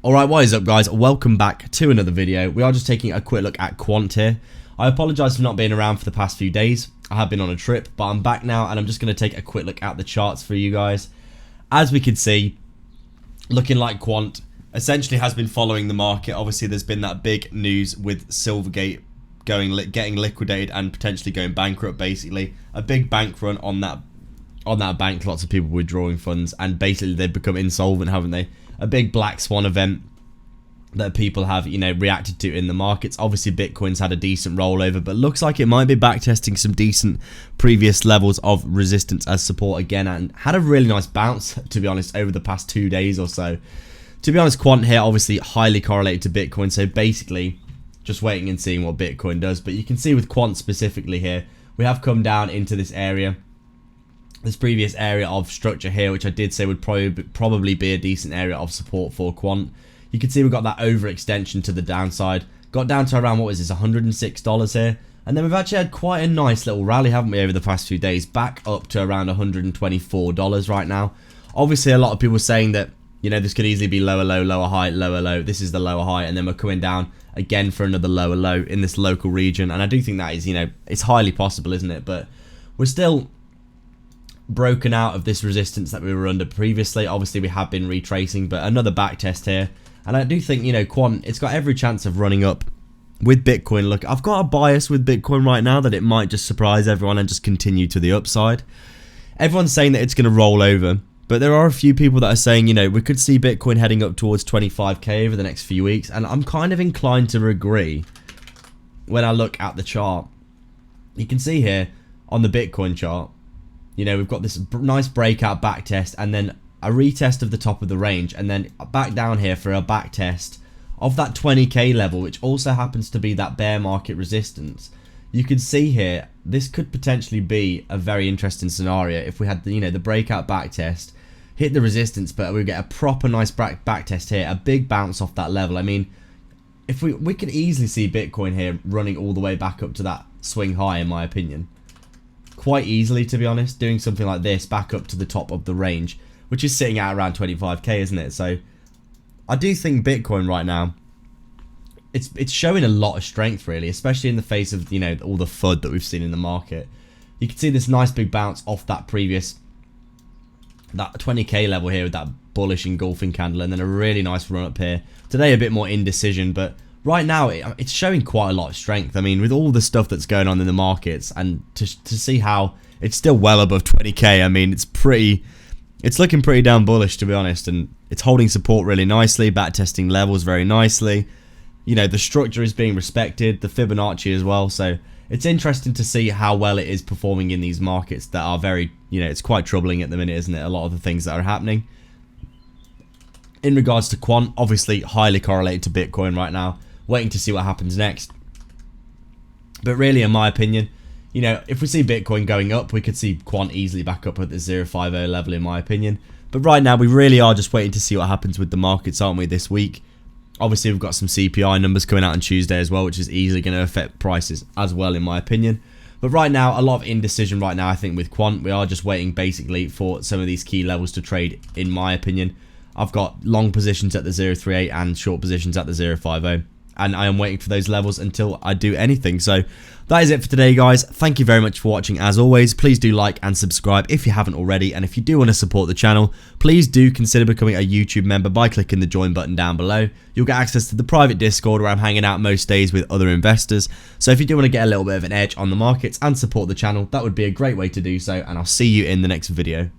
Alright, what is up guys? Welcome back to another video. We are just taking a quick look at Quant here. I apologise for not being around for the past few days. I have been on a trip, but I'm back now and I'm just going to take a quick look at the charts for you guys. As we can see, looking like Quant essentially has been following the market. Obviously there's been that big news with Silvergate getting liquidated and potentially going bankrupt basically. A big bank run on that bank, lots of people withdrawing funds and basically they've become insolvent, haven't they? A big black swan event that people have, reacted to in the markets. Obviously Bitcoin's had a decent rollover, but looks like it might be backtesting some decent previous levels of resistance as support again, and had a really nice bounce, to be honest, over the past 2 days or so. To be honest, Quant here obviously highly correlated to Bitcoin, so basically just waiting and seeing what Bitcoin does. But you can see with Quant specifically here, we have come down into this area, this previous area of structure here, which I did say would probably be a decent area of support for Quant. You can see we've got that overextension to the downside, got down to around, what is this, $106 here, and then we've actually had quite a nice little rally, haven't we, over the past few days, back up to around $124 right now. Obviously a lot of people saying that, this could easily be lower low, lower high, lower low. This is the lower high, and then we're coming down again for another lower low in this local region, and I do think that is, it's highly possible, isn't it? But we're still broken out of this resistance that we were under previously. Obviously we have been retracing, but another back test here, and I do think Quant, it's got every chance of running up with Bitcoin. Look, I've got a bias with Bitcoin right now that it might just surprise everyone and just continue to the upside. Everyone's saying that it's going to roll over, but there are a few people that are saying we could see Bitcoin heading up towards 25k over the next few weeks, and I'm kind of inclined to agree when I look at the chart. You can see here on the Bitcoin chart, we've got this nice breakout back test and then a retest of the top of the range, and then back down here for a back test of that 20k level, which also happens to be that bear market resistance. You can see here, this could potentially be a very interesting scenario if we had the breakout back test, hit the resistance, but we get a proper nice back test here, a big bounce off that level. I mean, if we could easily see Bitcoin here running all the way back up to that swing high, in my opinion. Quite easily, to be honest, doing something like this back up to the top of the range, which is sitting at around 25k, isn't it? So I do think Bitcoin right now, it's showing a lot of strength really, especially in the face of all the FUD that we've seen in the market. You can see this nice big bounce off that previous, that 20k level here with that bullish engulfing candle, and then a really nice run up here. Today a bit more indecision, but right now it's showing quite a lot of strength. I mean, with all the stuff that's going on in the markets, and to see how it's still well above 20k, I mean, it's looking pretty damn bullish, to be honest, and it's holding support really nicely, back testing levels very nicely. The structure is being respected, the Fibonacci as well, so it's interesting to see how well it is performing in these markets that are very, it's quite troubling at the minute, isn't it? A lot of the things that are happening. In regards to Quant, obviously highly correlated to Bitcoin right now, waiting to see what happens next. But really, in my opinion, if we see Bitcoin going up, we could see Quant easily back up at the 0.50 level, in my opinion. But right now, we really are just waiting to see what happens with the markets, aren't we, this week? Obviously, we've got some CPI numbers coming out on Tuesday as well, which is easily going to affect prices as well, in my opinion. But right now, a lot of indecision right now, I think, with Quant. We are just waiting, basically, for some of these key levels to trade, in my opinion. I've got long positions at the 0.38 and short positions at the 0.50. And I am waiting for those levels until I do anything. So that is it for today, guys. Thank you very much for watching. As always, please do like and subscribe if you haven't already. And if you do want to support the channel, please do consider becoming a YouTube member by clicking the join button down below. You'll get access to the private Discord where I'm hanging out most days with other investors. So if you do want to get a little bit of an edge on the markets and support the channel, that would be a great way to do so. And I'll see you in the next video.